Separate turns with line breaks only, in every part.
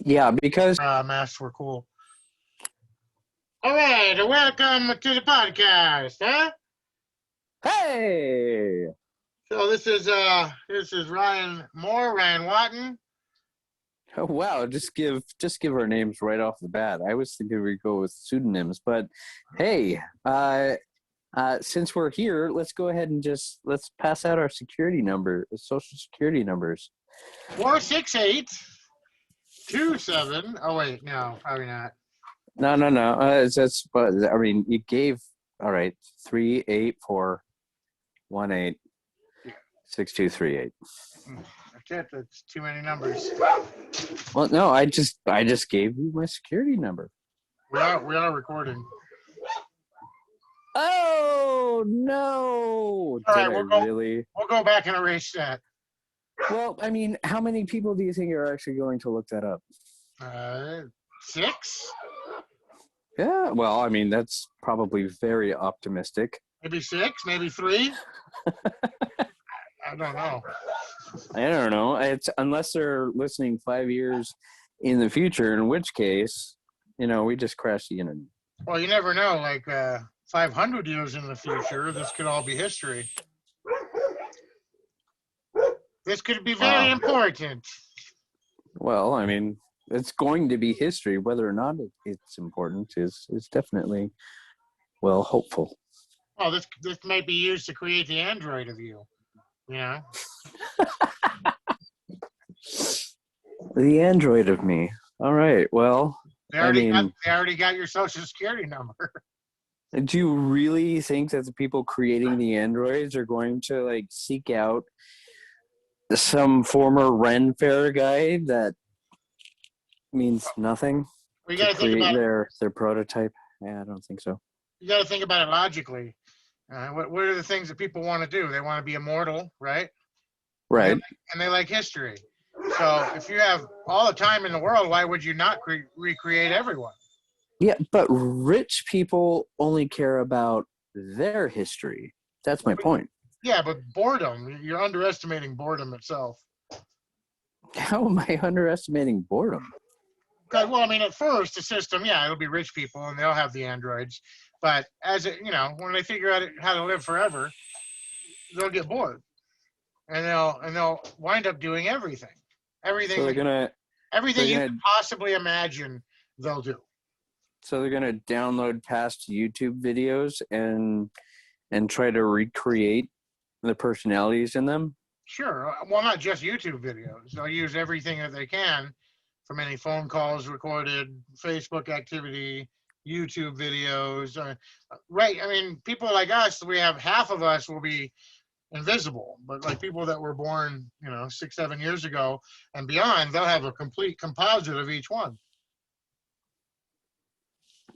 Yeah, because
Masks were cool. All right, welcome to the podcast, huh?
hey,
So this is Ryan Moore, Ryan Watton.
oh, wow, just give our names right off the bat. I was thinking we'd go with pseudonyms, but hey, since we're here, let's go ahead and let's pass out our security number, social security numbers.
468-27. Oh wait, no, probably not.
No, no, no. That's but I mean, you gave all right. 38418
Yeah,
6238.
that's it. That's too many numbers.
Well, no, I just gave you my security number.
We are recording.
Oh no!
All
Did
right,
I
we'll go.
really?
We'll go back and erase that.
Well, I mean, how many people do you think are actually going to look that up?
Uh, 6,
Yeah, well, I mean, that's probably very optimistic.
maybe 6, maybe 3. I don't know.
I don't know. It's unless they're listening 5 years in the future, in which case, we just crash the internet.
Well, you never know. Like 500 years in the future, this could all be history. This could be very
Wow.
important.
Well, I mean, it's going to be history. Whether or not it's important is definitely, well, hopeful.
Well, this might be used to create the android of you. You know,
The android of me. All right. Well, I mean,
they already got your social security number.
do you really think that the people creating the androids are going to like seek out some former Ren Fair guy that means nothing
We
to
got to think
create
about it.
their prototype? Yeah, I don't think so.
You got to think about it logically. What are the things that people want to do? They want to be immortal, right? And they,
Right.
and they like history. So if you have all the time in the world, why would you not recreate everyone?
Yeah, but rich people only care about their history. That's my point.
Yeah, but boredom, you're underestimating boredom itself.
How am I underestimating boredom?
Okay, well, I mean, at first, the system, yeah, it'll be rich people and they'll have the androids. But when they figure out how to live forever, they'll get bored and they'll wind up doing everything.
So they're
Everything,
gonna
everything
they're
you
gonna
can possibly imagine, they'll do.
so they're gonna download past YouTube videos and try to recreate the personalities in them.
Sure. Well, not just YouTube videos. They'll use everything that they can from any phone calls recorded, Facebook activity, YouTube videos. Right. I mean, people like us, we have half of us will be invisible, but like people that were born, 6, 7 years ago and beyond, they'll have a complete composite of each one.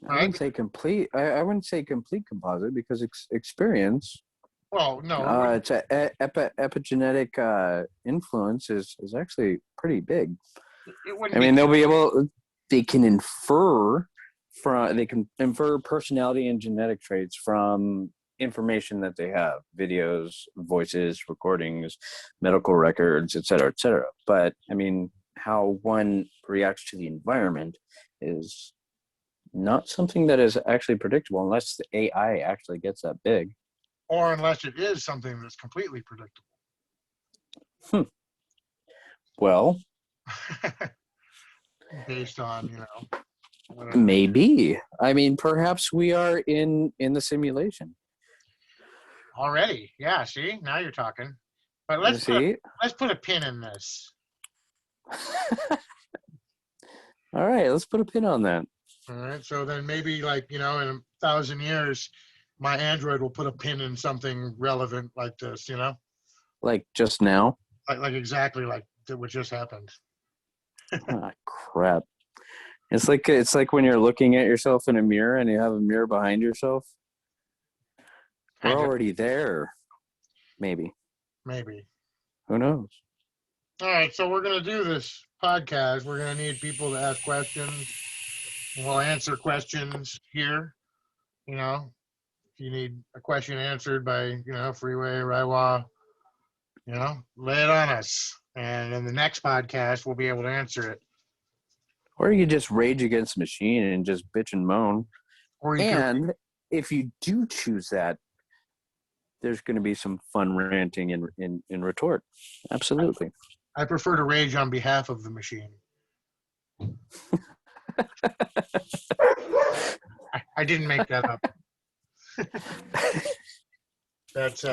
I
Right.
wouldn't say complete. I wouldn't say complete composite because experience.
Well, no,
It's epigenetic influence is actually pretty big.
it wouldn't
I
be.
mean, they can infer personality and genetic traits from information that they have, videos, voices, recordings, medical records, et cetera, et cetera. But I mean, how one reacts to the environment is not something that is actually predictable unless the AI actually gets that big.
Or unless it is something that's completely predictable.
Well,
Based on, whatever.
maybe. I mean, perhaps we are in the simulation.
Already. Yeah, see? Now you're talking. But
You see?
let's put a pin in this.
All right, let's put a pin on that.
All right. So then maybe in 1,000 years, my Android will put a pin in something relevant like this,
Like just now.
Like exactly like what just happened.
Ah, crap. It's like when you're looking at yourself in a mirror and you have a mirror behind yourself. We're
Kind of,
already there. Maybe.
maybe.
Who knows?
All right. So we're going to do this podcast. We're going to need people to ask questions. We'll answer questions here. If you need a question answered by, Freeway, Raiwa, lay it on us. And in the next podcast, we'll be able to answer it.
Or you just rage against the machine and just bitch and moan.
Or you could,
And if you do choose that, there's going to be some fun ranting in retort. Absolutely.
I prefer to rage on behalf of the machine. I didn't make that up. That's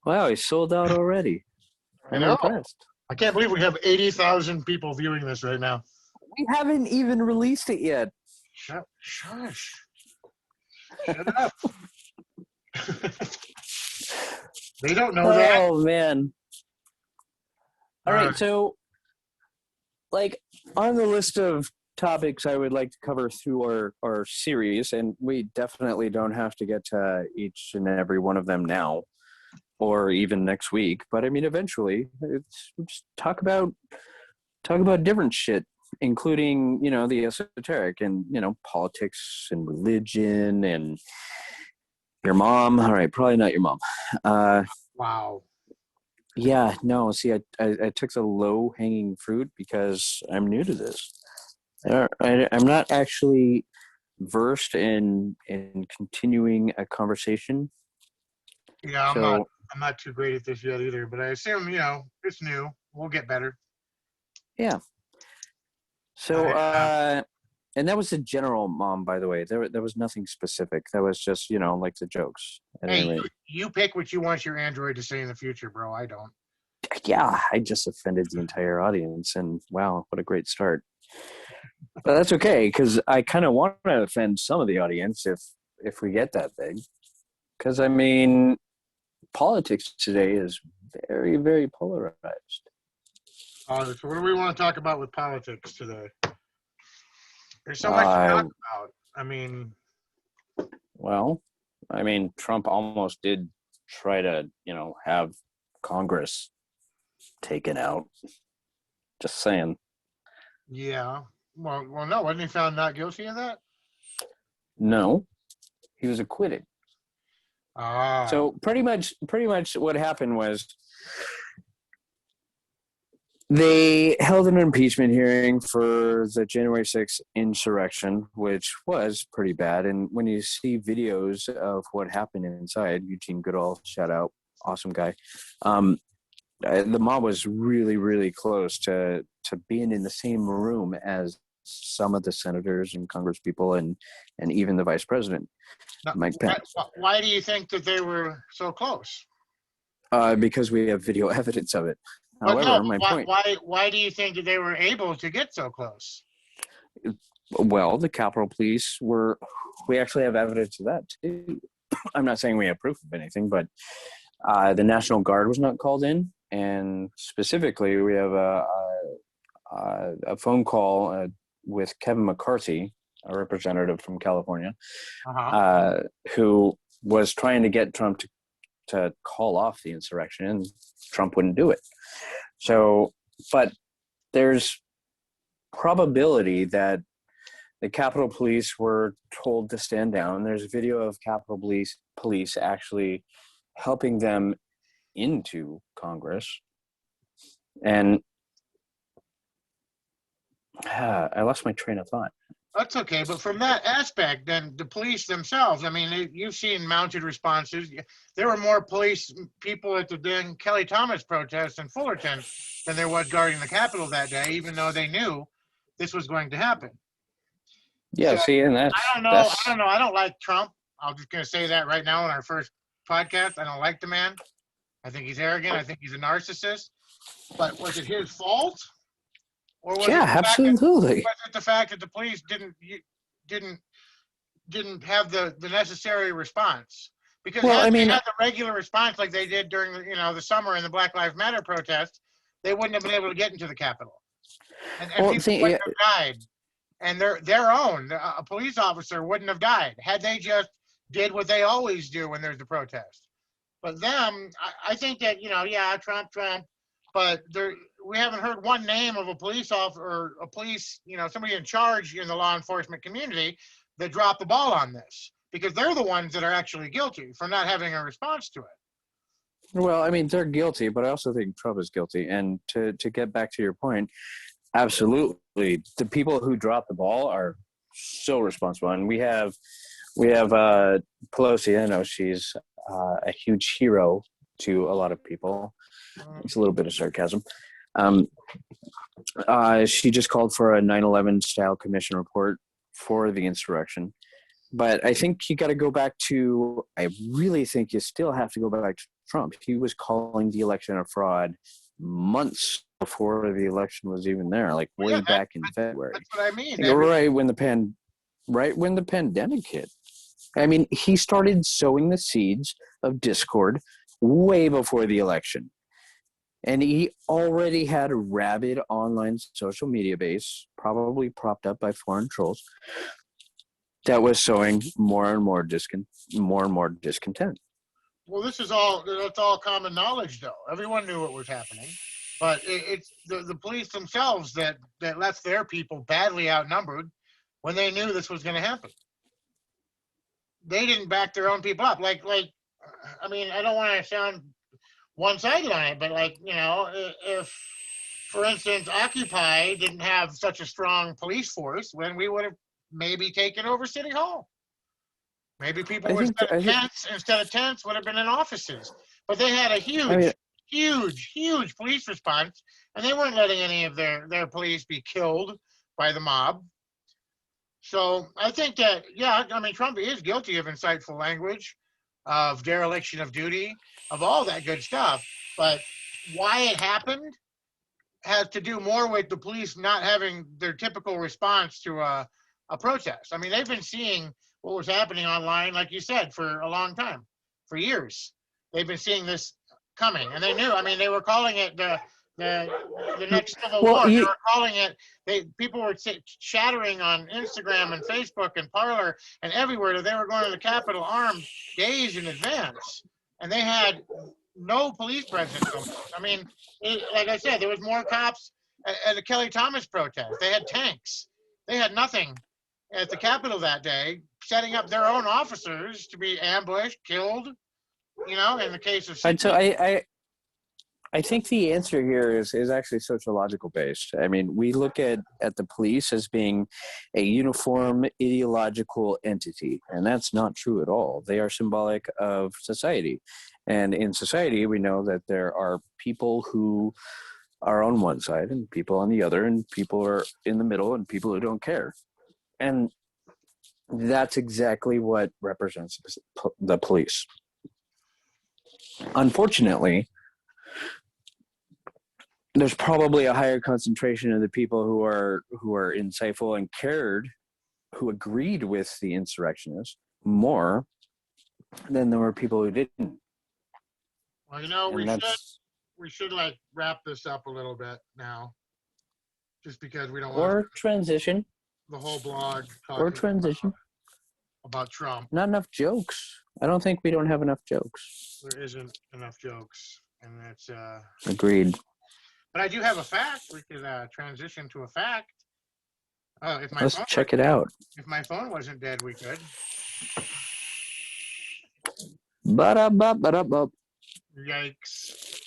Wow, he sold out already.
I
I'm
know.
impressed.
I can't believe we have 80,000 people viewing this right now.
We haven't even released it yet.
Shush. Shut up. They don't know that.
Oh man. All right, so like on the list of topics I would like to cover through our series, and we definitely don't have to get to each and every one of them now or even next week, but I mean eventually it's just talk about different shit, including, you know, the esoteric and, you know, politics and religion and your mom. All right, probably not your mom.
Wow.
Yeah, no, see, I took the low-hanging fruit because I'm new to this. I'm not actually versed in continuing a conversation.
Yeah,
So,
I'm not too great at this yet either, but I assume, you know, it's new. We'll get better.
yeah. So, and that was the general mom, by the way. There was nothing specific. That was just, you know, like the jokes. At any
Hey,
rate.
you pick what you want your Android to say in the future, bro. I don't.
Yeah, I just offended the entire audience, and wow, what a great start. But that's okay, because I kind of want to offend some of the audience if we get that big. Because I mean, politics today is very, very polarized.
So what do we want to talk about with politics today? There's so much to talk about. I mean,
well, I mean, Trump almost did try to, you know, have Congress taken out. Just saying.
yeah. Well, no, wasn't he found not guilty of that?
No, he was acquitted.
Ah.
So pretty much what happened was they held an impeachment hearing for the January 6th insurrection, which was pretty bad. And when you see videos of what happened inside, Eugene Goodall, shout out, awesome guy. The mob was really, really close to being in the same room as some of the senators and congresspeople and even the vice president,
Now,
Mike Pence.
why do you think that they were so close?
Because we have video evidence of it.
But
However,
no,
my point.
Why do you think that they were able to get so close?
Well, the Capitol Police we actually have evidence of that too. I'm not saying we have proof of anything, but the National Guard was not called in. And specifically, we have a phone call with Kevin McCarthy, a representative from California, who was trying to get Trump to call off the insurrection, and Trump wouldn't do it. So, but there's probability that the Capitol Police were told to stand down. There's video of Capitol Police actually helping them into Congress. And I lost my train of thought.
That's okay, but from that aspect, then the police themselves, I mean, you've seen mounted responses. There were more police people at the then Kelly Thomas protest in Fullerton than there was guarding the Capitol that day, even though they knew this was going to happen.
Yeah,
So,
see, and
I don't know. I don't like Trump. I'm just going to say that right now in our first podcast. I don't like the man. I think he's arrogant. I think he's a narcissist. But was it his fault? Or was
absolutely.
Was it the fact that the police didn't have the necessary response? Because had they had the regular response like they did during the summer in the Black Lives Matter protest, they wouldn't have been able to get into the Capitol, and people wouldn't have died. And a police officer wouldn't have died had they just did what they always do when there's a protest. But them, I think that Trump, but we haven't heard one name of a police officer or a police, somebody in charge in the law enforcement community that dropped the ball on this, because they're the ones that are actually guilty for not having a response to it.
Well, I mean, they're guilty, but I also think Trump is guilty. And to get back to your point, absolutely, the people who drop the ball are so responsible. And we have Pelosi. I know she's a huge hero to a lot of people. It's a little bit of sarcasm. She just called for a 9/11 style commission report for the insurrection. But I think you got to go back to, I really think you still have to go back to Trump. He was calling the election a fraud months before the election was even there, like way back in February.
That's what I mean.
Right when the pandemic hit. I mean, he started sowing the seeds of discord way before the election. And he already had a rabid online social media base, probably propped up by foreign trolls, that was sowing more and more discontent.
Well, that's all common knowledge, though. Everyone knew what was happening, but it's the police themselves that left their people badly outnumbered when they knew this was going to happen. They didn't back their own people up. Like, I mean, I don't want to sound one-sided on it, but if, for instance, Occupy didn't have such a strong police force, then we would have maybe taken over City Hall. Maybe people instead of tents would have been in offices. But they had a huge police response, and they weren't letting any of their police be killed by the mob. So I think that, Trump is guilty of insightful language, of dereliction of duty, of all that good stuff. But why it happened has to do more with the police not having their typical response to a protest. I mean, they've been seeing what was happening online, like you said, for a long time, for years. They've been seeing this coming, and they knew. I mean, they were calling it the next civil war. They were calling it. People were chattering on Instagram and Facebook and Parler and everywhere that they were going to the Capitol armed days in advance, and they had no police presence. I mean, like I said, there was more cops at the Kelly Thomas protest. They had tanks. They had nothing at the Capitol that day, setting up their own officers to be ambushed, killed. In the case of.
And so I think the answer here is actually sociological based. I mean, we look at the police as being a uniform ideological entity, and that's not true at all. They are symbolic of society. And in society, we know that there are people who are on one side and people on the other, and people are in the middle and people who don't care. And that's exactly what represents the police. Unfortunately, there's probably a higher concentration of the people who are insightful and cared, who agreed with the insurrectionists more than there were people who didn't.
Well, we should like wrap this up a little bit now, just because we don't want
to transition
the whole blog
or transition
about Trump.
Not enough jokes. I don't think we don't have enough jokes.
There isn't enough jokes, and that's
agreed.
But I do have a fact. We could transition to a fact.
Let's check it out.
If my phone wasn't dead, we could. Yikes.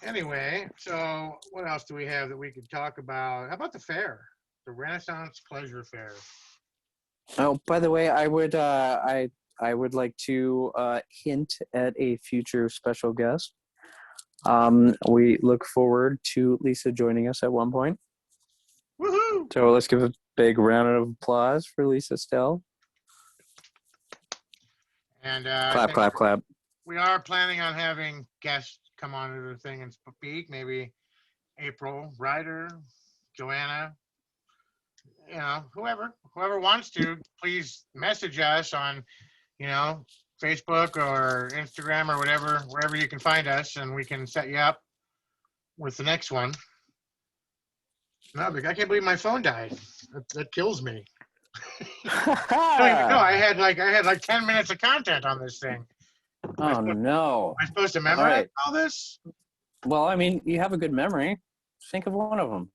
Anyway, so what else do we have that we could talk about? How about the fair? The Renaissance Pleasure Fair.
Oh, by the way, I would like to hint at a future special guest. We look forward to Lisa joining us at one point.
Woohoo!
So let's give a big round of applause for Lisa Stell.
And
clap.
We are planning on having guests come on to the thing and speak. Maybe April, Ryder, Joanna. Whoever wants to, please message us on, Facebook or Instagram or whatever, wherever you can find us, and we can set you up with the next one. No, I can't believe my phone died. That kills me. I had like 10 minutes of content on this thing.
Oh no!
Am I supposed to memorize all this?
Well, I mean, you have a good memory. Think of one of them.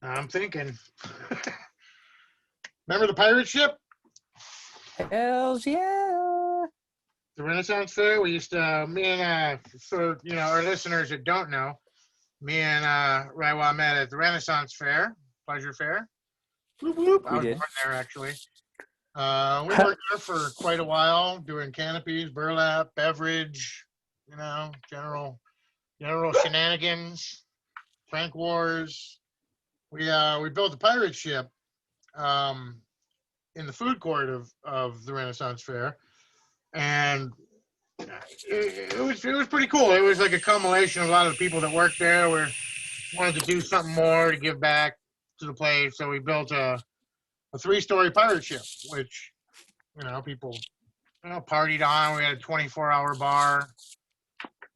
I'm thinking. Remember the pirate ship?
Hells yeah!
The Renaissance Fair. We used to, for our listeners that don't know, Me and Raiwa met at the Renaissance Fair, Pleasure Fair. Whoop, whoop. I
We
was
did.
born there, actually. We worked there for quite a while, doing canopies, burlap, beverage, general shenanigans, prank wars. We built a pirate ship um, in the food court of the Renaissance Fair, and it was pretty cool. It was like a culmination of a lot of the people that worked there wanted to do something more to give back to the place. So we built a 3-story pirate ship, which people partied on. We had a 24-hour bar.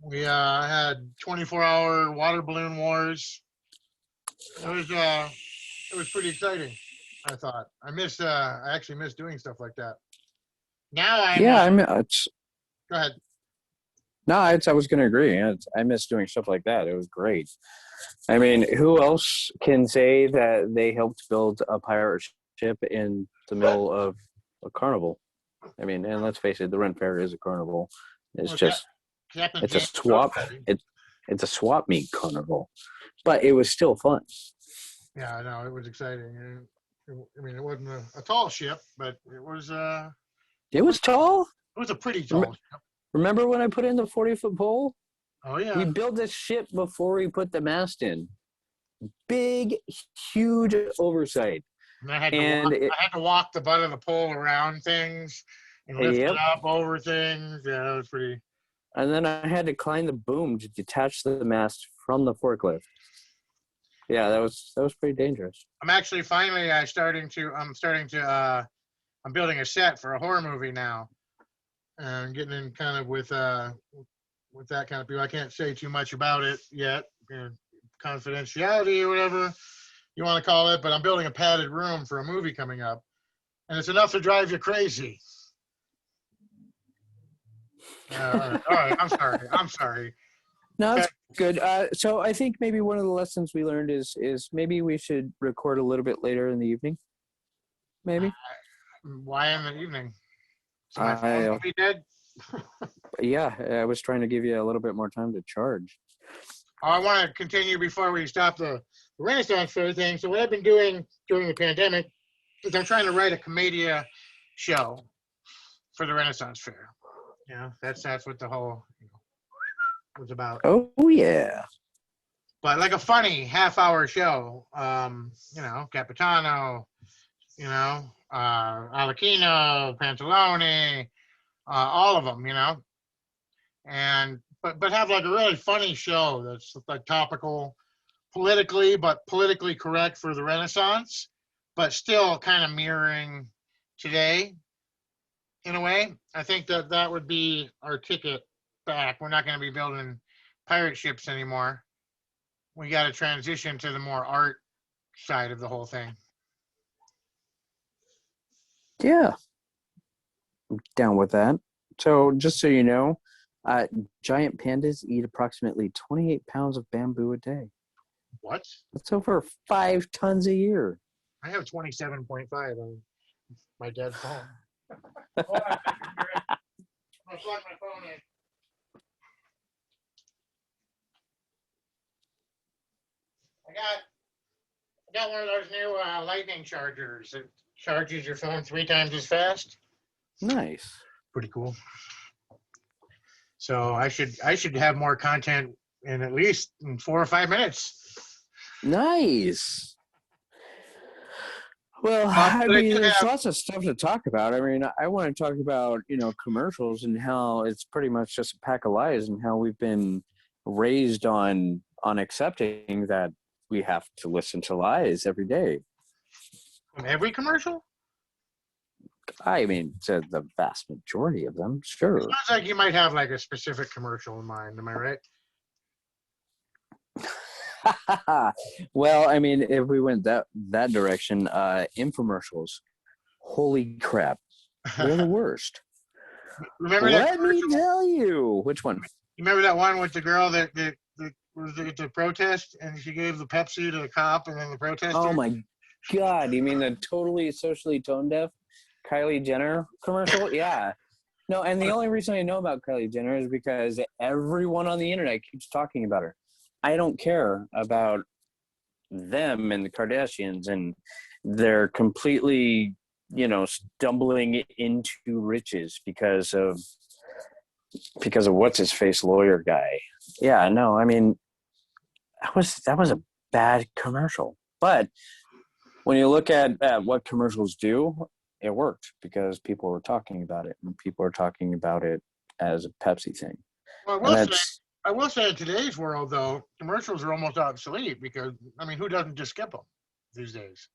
We had 24-hour water balloon wars. It was pretty exciting. I thought I actually miss doing stuff like that. Now I'm
Yeah,
go ahead.
no, I was going to agree. I miss doing stuff like that. It was great. I mean, who else can say that they helped build a pirate ship in the middle of a carnival? I mean, and let's face it, the Ren Fair is a carnival. It's
Well,
just
Captain
it's a
James
swap. It's a swap meet carnival, but it was still fun.
Yeah, I know it was exciting. I mean, it wasn't a tall ship, but
It was tall.
it was a pretty tall ship.
Remember when I put in the 40-foot pole?
Oh yeah.
We built this ship before we put the mast in. Big, huge oversight.
And I had
And
I had to walk the butt of the pole around things and lift
yep.
it up over things. Yeah, it was pretty.
And then I had to climb the boom to detach the mast from the forklift. Yeah, that was pretty dangerous.
I'm actually finally I'm building a set for a horror movie now, and getting in kind of with that kind of people. I can't say too much about it yet, confidentiality or whatever you want to call it. But I'm building a padded room for a movie coming up, and it's enough to drive you crazy. All right. I'm sorry.
No, it's good. So I think maybe one of the lessons we learned is maybe we should record a little bit later in the evening. Maybe.
Why in the evening? So my phone will be dead.
Yeah, I was trying to give you a little bit more time to charge.
I want to continue before we stop the Renaissance Fair thing. So what I've been doing during the pandemic is I'm trying to write a commedia show for the Renaissance Fair. That's what the whole was about.
Oh yeah.
But like a funny half-hour show. Capitano, Alacchino, Pantalone, all of them, and but have like a really funny show that's like topical politically, but politically correct for the Renaissance, but still kind of mirroring today in a way. I think that would be our ticket back. We're not going to be building pirate ships anymore. We got to transition to the more art side of the whole thing.
Yeah. I'm down with that. So just so you know, giant pandas eat approximately 28 pounds of bamboo a day.
What?
That's over 5 tons a year.
I have 27.5 on my dad's phone. Hold on, I'm gonna plug my phone in. I got one of those new lightning chargers. It charges your phone 3 times as fast.
Nice.
Pretty cool. So I should have more content in at least 4 or 5 minutes.
Nice. Well, I mean, there's lots of stuff to talk about. I mean, I want to talk about, commercials and how it's pretty much just a pack of lies and how we've been raised on accepting that we have to listen to lies every day.
In every commercial?
I mean, to the vast majority of them, sure.
It sounds like you might have like a specific commercial in mind. Am I right?
Well, I mean, if we went that direction, infomercials, holy crap, they're the worst.
Remember
Let me tell you. Which one?
You remember that one with the girl that was at the protest and she gave the Pepsi to the cop and then the protester?
Oh my God, you mean the totally socially tone deaf Kylie Jenner commercial? Yeah. No, and the only reason I know about Kylie Jenner is because everyone on the internet keeps talking about her. I don't care about them and the Kardashians, and they're completely, stumbling into riches because of what's his face lawyer guy. Yeah, no, I mean, that was a bad commercial. But when you look at what commercials do, it worked because people were talking about it, and people are talking about it as a Pepsi thing.
Well,
And that's
I will say in today's world, though, commercials are almost obsolete because, I mean, who doesn't just skip them these days?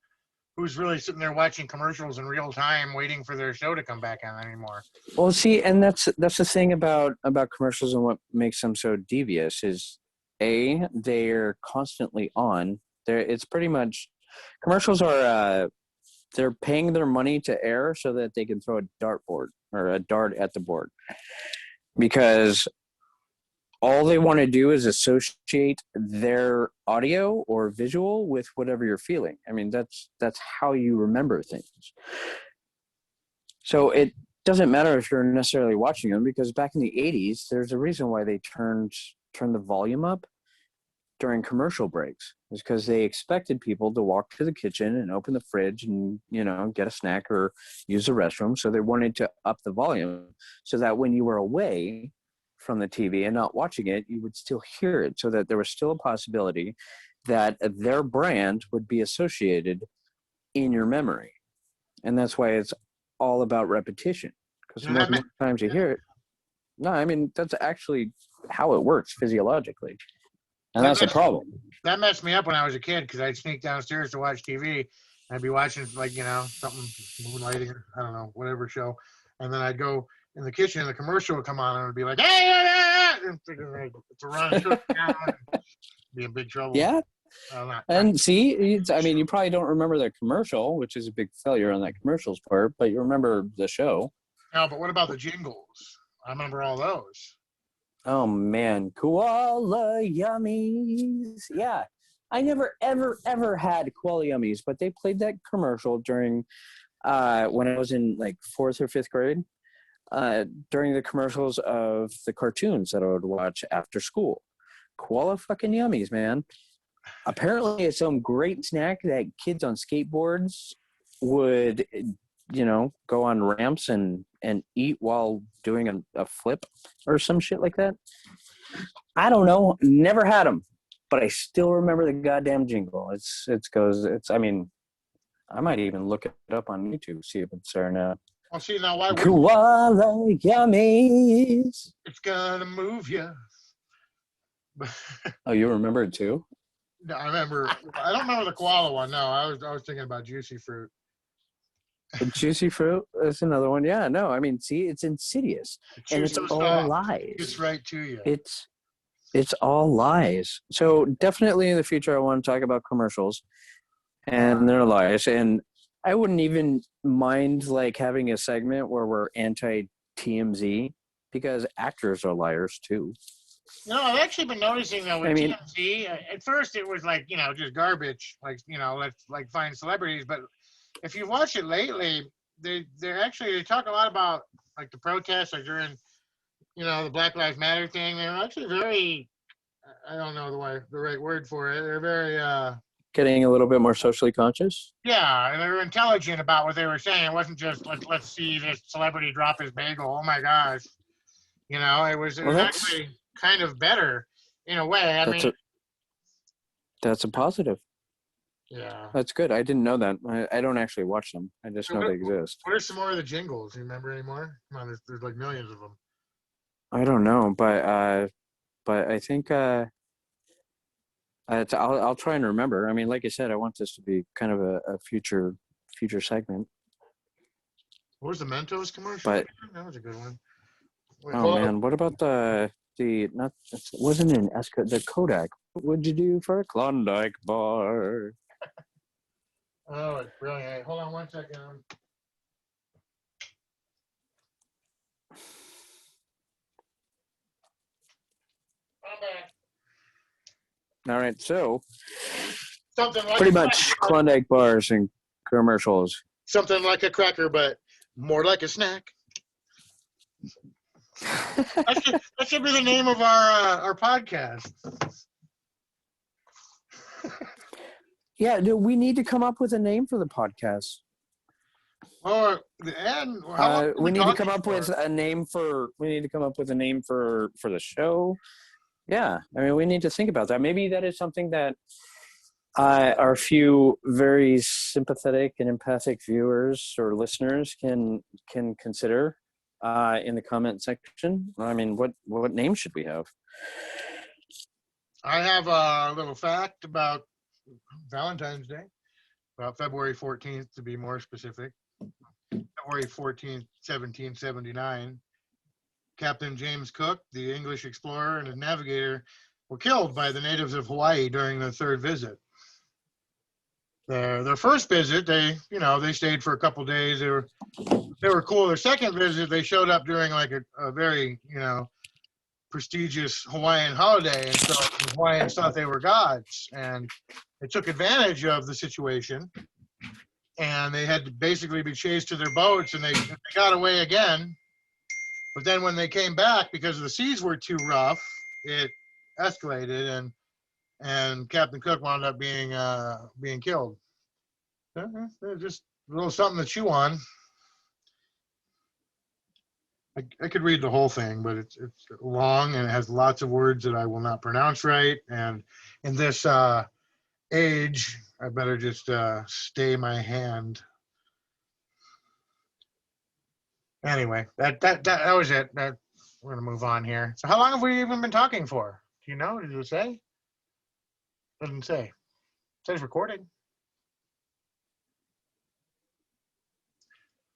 Who's really sitting there watching commercials in real time, waiting for their show to come back on anymore?
well, see, and that's the thing about commercials, and what makes them so devious is they're constantly on. It's pretty much commercials are they're paying their money to air so that they can throw a dartboard or a dart at the board, because all they want to do is associate their audio or visual with whatever you're feeling. I mean, that's how you remember things. So it doesn't matter if you're necessarily watching them, because back in the 80s, there's a reason why they turned the volume up during commercial breaks. It's because they expected people to walk to the kitchen and open the fridge and, get a snack or use the restroom. So they wanted to up the volume so that when you were away from the TV and not watching it, you would still hear it, so that there was still a possibility that their brand would be associated in your memory. And that's why it's all about repetition, because the more times you hear it, no, I mean, that's actually how it works physiologically. And that's a problem.
That messed me up when I was a kid, because I'd sneak downstairs to watch TV. I'd be watching, like, something, Moonlighting, I don't know, whatever show. And then I'd go in the kitchen and the commercial would come on and it would be like, hey, and it's a run, be in big trouble.
Yeah. And see, I mean, you probably don't remember the commercial, which is a big failure on that commercial's part, but you remember the show.
No, but what about the jingles? I remember all those.
Oh, man. Koala Yummies. Yeah. I never, ever, ever had Koala Yummies, but they played that commercial during when I was in like 4th or 5th grade, during the commercials of the cartoons that I would watch after school. Koala fucking Yummies, man. Apparently it's some great snack that kids on skateboards would, go on ramps and eat while doing a flip or some shit like that. I don't know. Never had them, but I still remember the goddamn jingle. I mean, I might even look it up on YouTube, see if it's there now.
Well, see, now why
Koala Yummies.
It's gonna move you.
Oh, you remember it too?
No, I remember. I don't remember the koala one. No, I was thinking about Juicy Fruit.
Juicy Fruit is another one. Yeah, no, I mean, see, it's insidious, and it's all lies.
It's right to you.
It's all lies. So definitely in the future, I want to talk about commercials and their lies. And I wouldn't even mind like having a segment where we're anti-TMZ, because actors are liars too.
I've actually been noticing though with TMZ. At first, it was like just garbage, like let's like find celebrities. But if you watch it lately, they talk a lot about like the protests, like during the Black Lives Matter thing. They're actually very, I don't know the right word for it. They're very
getting a little bit more socially conscious.
Yeah, and they were intelligent about what they were saying. It wasn't just let's see this celebrity drop his bagel. Oh my gosh, it was actually kind of better in a way.
That's a positive.
Yeah,
that's good. I didn't know that. I don't actually watch them. I just know they exist.
What are some more of the jingles? Do you remember any more? Come on, there's like millions of them.
I don't know, but I think I'll try and remember. I mean, like I said, I want this to be kind of a future segment.
What was the Mentos commercial?
But
that was a good one.
Wait, man, what about the wasn't an Esco, the Kodak? What would you do for a Klondike bar?
Oh, it's brilliant. Hey, hold on 1 second. I'm back.
All right, so
something like
pretty much Klondike bars and commercials.
Something like a cracker, but more like a snack. That should be the name of our podcast.
Yeah, we need to come up with a name for the podcast.
Or and how long have we
We
been
need to
talking
come up with
for?
a name for. We need to come up with a name for the show. Yeah, I mean, we need to think about that. Maybe that is something that our few very sympathetic and empathic viewers or listeners can consider in the comment section. I mean, what name should we have?
I have a little fact about Valentine's Day, about February 14th to be more specific. February 14th, 1779. Captain James Cook, the English explorer and his navigator, were killed by the natives of Hawaii during their third visit. Their first visit, they stayed for a couple days. They were cool. Their second visit, they showed up during like a very prestigious Hawaiian holiday, and so the Hawaiians thought they were gods, and they took advantage of the situation, and they had to basically be chased to their boats, and they got away again. But then when they came back, because the seas were too rough, it escalated, and Captain Cook wound up being killed. Just a little something to chew on. I could read the whole thing, but it's long and it has lots of words that I will not pronounce right. And in this age, I better just stay my hand. Anyway, that was it. We're gonna move on here. So, how long have we even been talking for? Do you know? Did it say? Doesn't say. It says recording.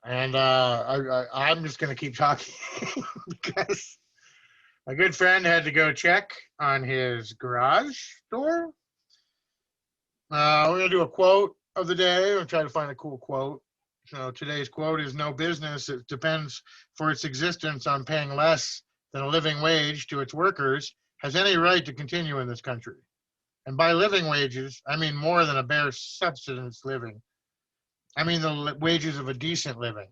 And I'm just gonna keep talking because my good friend had to go check on his garage door. We're gonna do a quote of the day. We'll try to find a cool quote. So today's quote is: "No business that depends for its existence on paying less than a living wage to its workers has any right to continue in this country." And by living wages, I mean more than a bare subsistence living. I mean the wages of a decent living.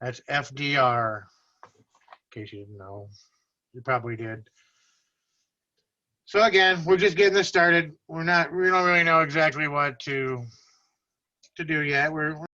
That's FDR. In case you didn't know, you probably did. So again, we're just getting this started. We don't really know exactly what to do yet. We're